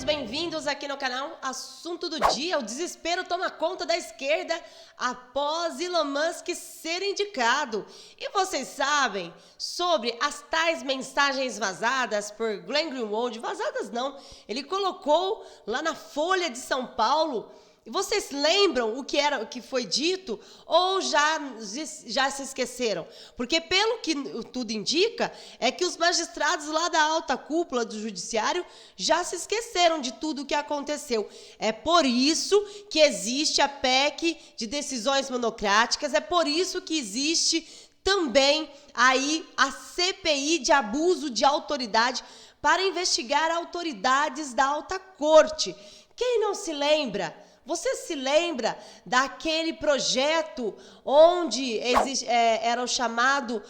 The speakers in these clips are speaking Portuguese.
bem-vindos aqui no canal Assunto do Dia. O desespero toma conta da esquerda após Elon Musk ser indicado. E vocês sabem sobre as tais mensagens vazadas por Glenn Greenwald? Vazadas não, ele colocou lá na Folha de São Paulo. E vocês lembram o que foi dito ou já se esqueceram? Porque pelo que tudo indica, é que os magistrados lá da alta cúpula do judiciário já se esqueceram de tudo o que aconteceu. É por isso que existe a PEC de decisões monocráticas, é por isso que existe também aí a CPI de abuso de autoridade para investigar autoridades da alta corte. Quem não se lembra? Você se lembra daquele projeto onde era o chamado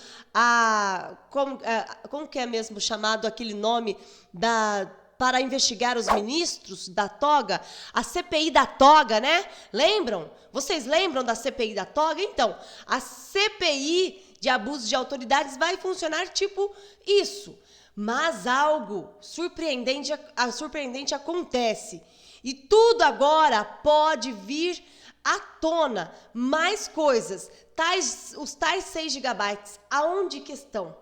como que é mesmo chamado aquele nome para investigar os ministros da toga? A CPI da toga, né? Lembram? Vocês lembram da CPI da toga? Então, a CPI de abuso de autoridades vai funcionar tipo isso. Mas algo surpreendente acontece. E tudo agora pode vir à tona. Mais coisas. Os tais 6 gigabytes. Aonde que estão?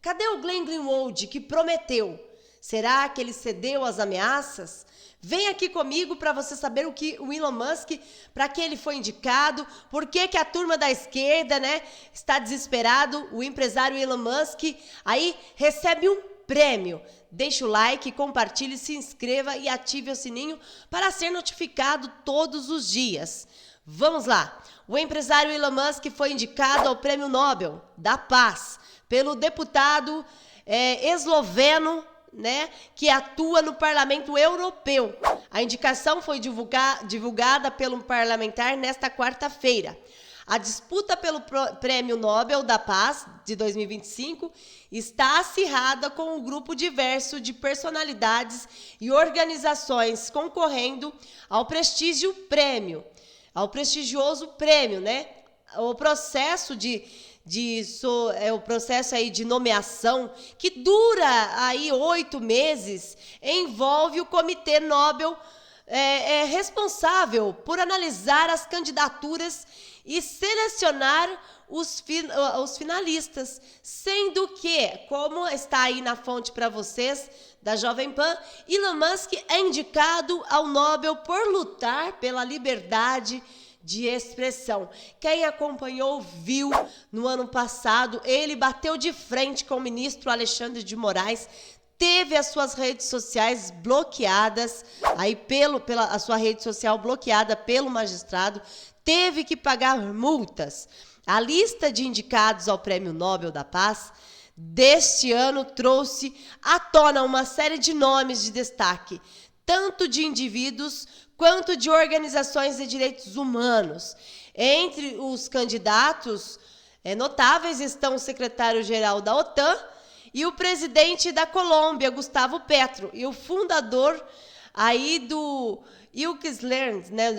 Cadê o Glenn Greenwald que prometeu? Será que ele cedeu às ameaças? Vem aqui comigo para você saber o que o Elon Musk, para que ele foi indicado, por que a turma da esquerda, né, está desesperado. O empresário Elon Musk aí recebe um prêmio. Deixe o like, compartilhe, se inscreva e ative o sininho para ser notificado todos os dias. Vamos lá. O empresário Elon Musk foi indicado ao Prêmio Nobel da Paz pelo deputado esloveno, né, que atua no Parlamento Europeu. A indicação foi divulgada pelo parlamentar nesta quarta-feira. A disputa pelo Prêmio Nobel da Paz de 2025 está acirrada com um grupo diverso de personalidades e organizações concorrendo ao prestigioso prêmio, né? O processo aí de nomeação, que dura aí 8 meses, envolve o Comitê Nobel responsável por analisar as candidaturas e selecionar os finalistas, sendo que, como está aí na fonte para vocês, da Jovem Pan, Elon Musk é indicado ao Nobel por lutar pela liberdade de expressão. Quem acompanhou viu no ano passado, ele bateu de frente com o ministro Alexandre de Moraes, teve as suas redes sociais bloqueadas, aí a sua rede social bloqueada pelo magistrado, teve que pagar multas. A lista de indicados ao Prêmio Nobel da Paz deste ano trouxe à tona uma série de nomes de destaque, tanto de indivíduos quanto de organizações de direitos humanos. Entre os candidatos notáveis estão o secretário-geral da OTAN e o presidente da Colômbia, Gustavo Petro, e o fundador aí do Wikileaks, né,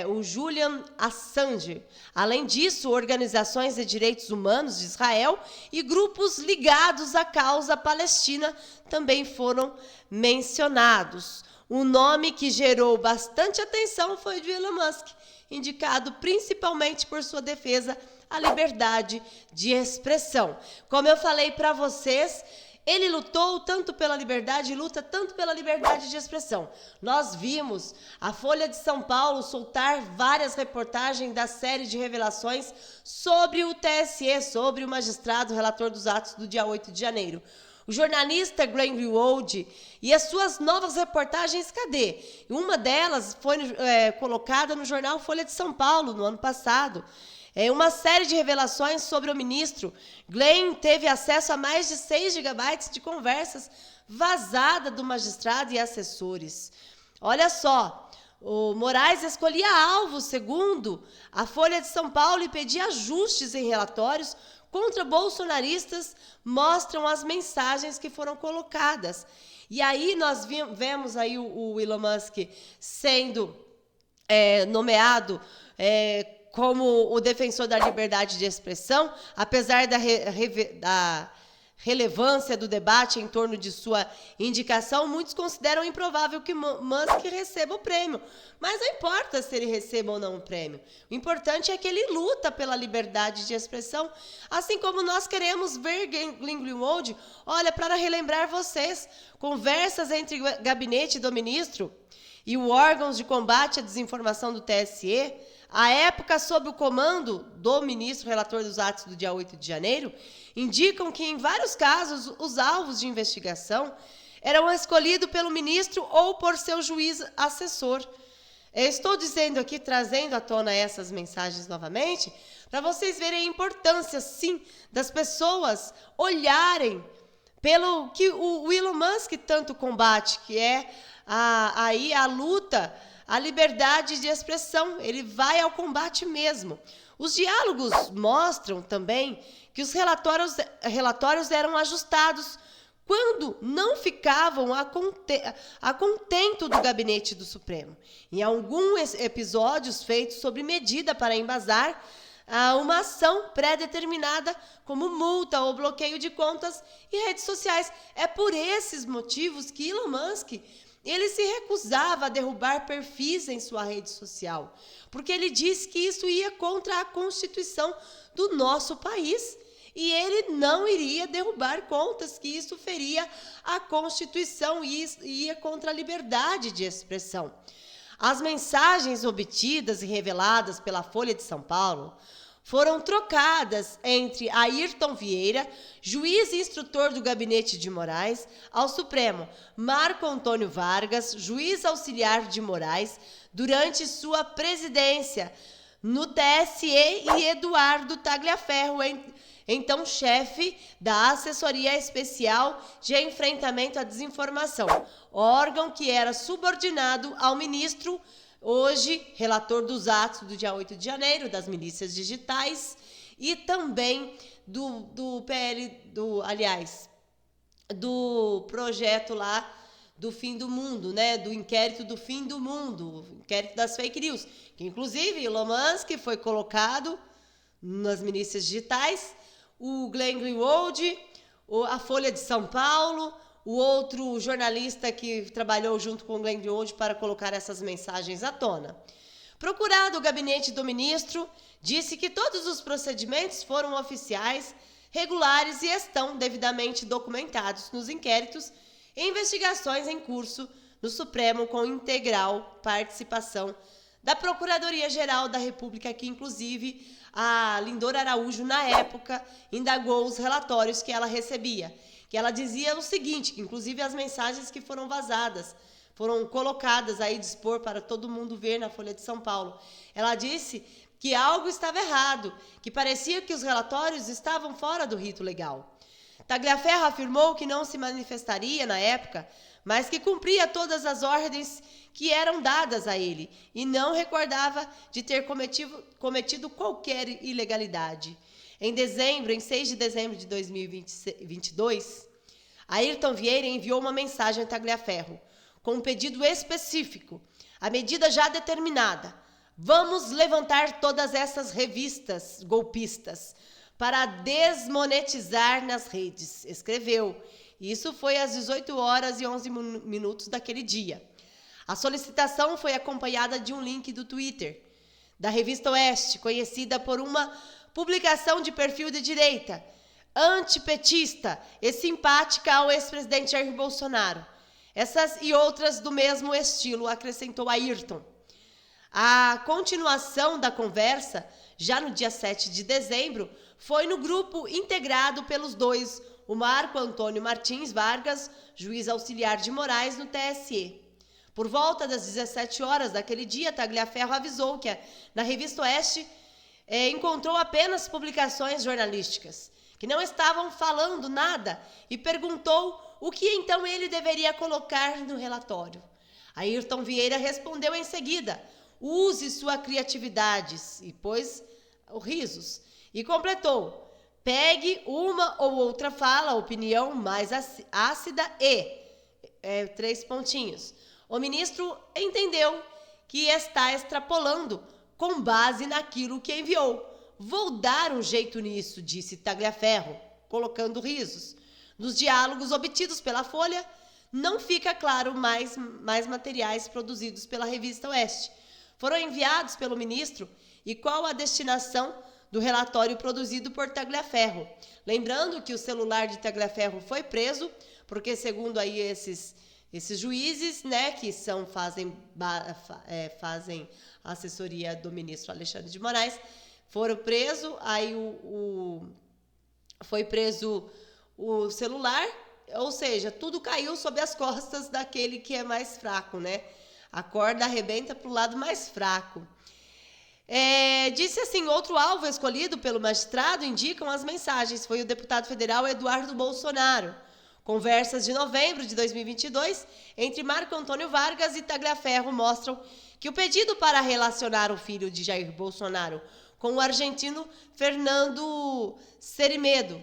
o Julian Assange. Além disso, organizações de direitos humanos de Israel e grupos ligados à causa palestina também foram mencionados. O nome que gerou bastante atenção foi de Elon Musk, indicado principalmente por sua defesa à liberdade de expressão. Como eu falei para vocês, ele lutou tanto pela liberdade e luta tanto pela liberdade de expressão. Nós vimos a Folha de São Paulo soltar várias reportagens da série de revelações sobre o TSE, sobre o magistrado relator dos atos do dia 8 de janeiro. O jornalista Glenn Greenwald e as suas novas reportagens, cadê? Uma delas foi colocada no jornal Folha de São Paulo no ano passado. Uma série de revelações sobre o ministro. Glenn teve acesso a mais de 6 gigabytes de conversas vazadas do magistrado e assessores. Olha só, o Moraes escolhia alvos, segundo a Folha de São Paulo, e pedia ajustes em relatórios contra bolsonaristas, mostram as mensagens que foram colocadas. E aí nós vemos aí o Elon Musk sendo nomeado como o defensor da liberdade de expressão, apesar da relevância do debate em torno de sua indicação, muitos consideram improvável que Musk receba o prêmio. Mas não importa se ele receba ou não o prêmio. O importante é que ele luta pela liberdade de expressão, assim como nós queremos ver Glenn Greenwald. Olha, para relembrar vocês, conversas entre o gabinete do ministro e o órgãos de combate à desinformação do TSE, à época sob o comando do ministro relator dos atos do dia 8 de janeiro, indicam que, em vários casos, os alvos de investigação eram escolhidos pelo ministro ou por seu juiz assessor. Eu estou dizendo aqui, trazendo à tona essas mensagens novamente, para vocês verem a importância, sim, das pessoas olharem pelo que o Elon Musk tanto combate, que é a luta, a liberdade de expressão. Ele vai ao combate mesmo. Os diálogos mostram também que os relatórios eram ajustados quando não ficavam a contento do gabinete do Supremo. Em alguns episódios feitos sob medida para embasar uma ação pré-determinada, como multa ou bloqueio de contas e redes sociais. É por esses motivos que Elon Musk ele se recusava a derrubar perfis em sua rede social, porque ele disse que isso ia contra a Constituição do nosso país. E ele não iria derrubar contas, que isso feria a Constituição e ia contra a liberdade de expressão. As mensagens obtidas e reveladas pela Folha de São Paulo foram trocadas entre Ayrton Vieira, juiz e instrutor do Gabinete de Moraes, ao Supremo, Marco Antônio Vargas, juiz auxiliar de Moraes, durante sua presidência no TSE, e Eduardo Tagliaferro, então chefe da Assessoria Especial de Enfrentamento à Desinformação, órgão que era subordinado ao ministro, hoje relator dos atos do dia 8 de janeiro, das milícias digitais, e também do projeto lá do fim do mundo, né? Do inquérito do fim do mundo, inquérito das fake news, que inclusive Elon Musk foi colocado nas milícias digitais, o Glenn Greenwald, a Folha de São Paulo, o outro jornalista que trabalhou junto com o Glenn Greenwald para colocar essas mensagens à tona. Procurado, o gabinete do ministro disse que todos os procedimentos foram oficiais, regulares e estão devidamente documentados nos inquéritos e investigações em curso no Supremo, com integral participação da Procuradoria-Geral da República, que inclusive a Lindora Araújo, na época, indagou os relatórios que ela recebia, que ela dizia o seguinte, que inclusive as mensagens que foram vazadas, foram colocadas aí, dispor para todo mundo ver na Folha de São Paulo. Ela disse que algo estava errado, que parecia que os relatórios estavam fora do rito legal. Tagliaferro afirmou que não se manifestaria na época, mas que cumpria todas as ordens que eram dadas a ele e não recordava de ter cometido qualquer ilegalidade. Em 6 de dezembro de 2022, Ayrton Vieira enviou uma mensagem a Tagliaferro com um pedido específico, a medida já determinada: vamos levantar todas essas revistas golpistas para desmonetizar nas redes, escreveu. Isso foi às 18h11 daquele dia. A solicitação foi acompanhada de um link do Twitter da Revista Oeste, conhecida por uma publicação de perfil de direita, antipetista e simpática ao ex-presidente Jair Bolsonaro. Essas e outras do mesmo estilo, acrescentou Ayrton. A continuação da conversa, já no dia 7 de dezembro, foi no grupo integrado pelos dois, o Marco Antônio Martins Vargas, juiz auxiliar de Moraes, no TSE. Por volta das 17 horas daquele dia, Tagliaferro avisou que na Revista Oeste encontrou apenas publicações jornalísticas, que não estavam falando nada, e perguntou o que então ele deveria colocar no relatório. Ayrton Vieira respondeu em seguida: use sua criatividade, e pôs risos, e completou: pegue uma ou outra fala, opinião mais ácida e... 3 pontinhos. O ministro entendeu que está extrapolando com base naquilo que enviou. Vou dar um jeito nisso, disse Tagliaferro, colocando risos. Nos diálogos obtidos pela Folha, não fica claro mais materiais produzidos pela revista Oeste foram enviados pelo ministro e qual a destinação do relatório produzido por Tagliaferro. Lembrando que o celular de Tagliaferro foi preso, porque segundo aí esses juízes, né, que fazem assessoria do ministro Alexandre de Moraes, foram presos, aí foi preso o celular, ou seja, tudo caiu sob as costas daquele que é mais fraco, né? A corda arrebenta para o lado mais fraco. Disse assim, outro alvo escolhido pelo magistrado indicam as mensagens. Foi o deputado federal Eduardo Bolsonaro. Conversas de novembro de 2022 entre Marco Antônio Vargas e Tagliaferro mostram que o pedido para relacionar o filho de Jair Bolsonaro com o argentino Fernando Cerimedo,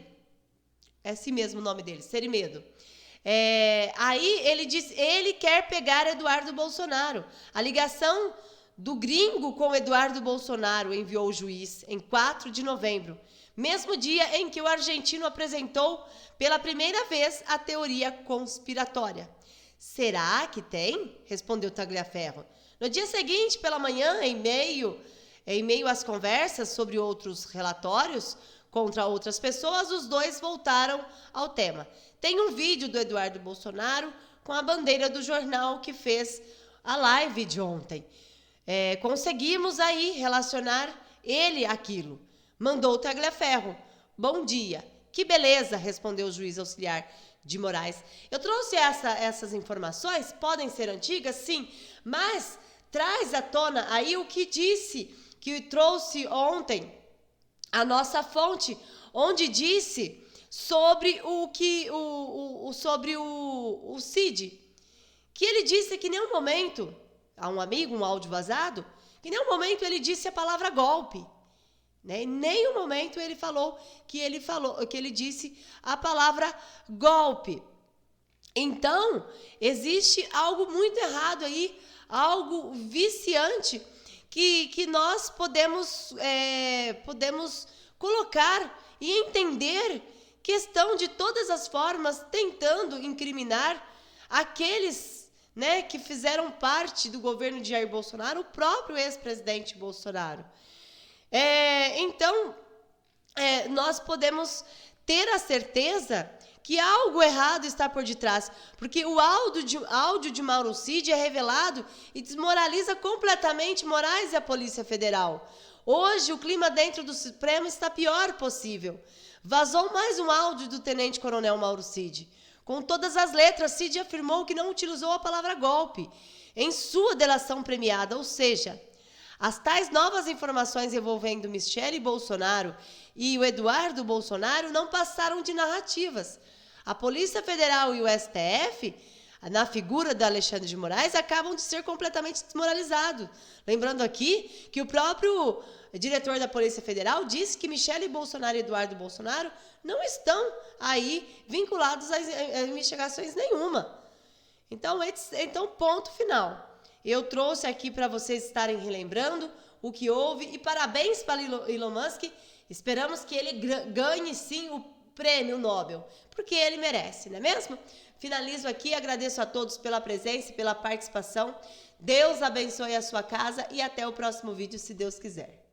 é assim mesmo o nome dele, Cerimedo. Aí ele diz, ele quer pegar Eduardo Bolsonaro. A ligação do gringo com Eduardo Bolsonaro enviou o juiz em 4 de novembro, mesmo dia em que o argentino apresentou pela primeira vez a teoria conspiratória. Será que tem? Respondeu Tagliaferro. No dia seguinte, pela manhã, em meio às conversas sobre outros relatórios contra outras pessoas, os dois voltaram ao tema. Tem um vídeo do Eduardo Bolsonaro com a bandeira do jornal que fez a live de ontem. Conseguimos aí relacionar ele àquilo. Mandou o Tagliaferro. Bom dia. Que beleza, respondeu o juiz auxiliar de Moraes. Eu trouxe essas informações, podem ser antigas, sim, mas traz à tona aí o que disse, que trouxe ontem a nossa fonte, onde disse sobre o Cid, que ele disse que em nenhum momento, a um amigo, um áudio vazado, que em nenhum momento ele disse a palavra golpe. Né? Em nenhum momento ele que ele disse a palavra golpe. Então, existe algo muito errado aí, algo viciante que nós podemos colocar e entender que estão de todas as formas tentando incriminar aqueles, né, que fizeram parte do governo de Jair Bolsonaro, o próprio ex-presidente Bolsonaro. Então, nós podemos ter a certeza que algo errado está por detrás, porque o áudio de Mauro Cid é revelado e desmoraliza completamente Moraes e a Polícia Federal. Hoje, o clima dentro do Supremo está pior possível. Vazou mais um áudio do tenente-coronel Mauro Cid. Com todas as letras, Cid afirmou que não utilizou a palavra golpe em sua delação premiada, ou seja, as tais novas informações envolvendo Michele Bolsonaro e o Eduardo Bolsonaro não passaram de narrativas. A Polícia Federal e o STF, na figura da Alexandre de Moraes, acabam de ser completamente desmoralizados. Lembrando aqui que o próprio diretor da Polícia Federal disse que Michele Bolsonaro e Eduardo Bolsonaro não estão aí vinculados a investigações nenhuma. Então, ponto final. Eu trouxe aqui para vocês estarem relembrando o que houve e parabéns para Elon Musk. Esperamos que ele ganhe sim o prêmio Nobel, porque ele merece, não é mesmo? Finalizo aqui, agradeço a todos pela presença e pela participação. Deus abençoe a sua casa e até o próximo vídeo, se Deus quiser.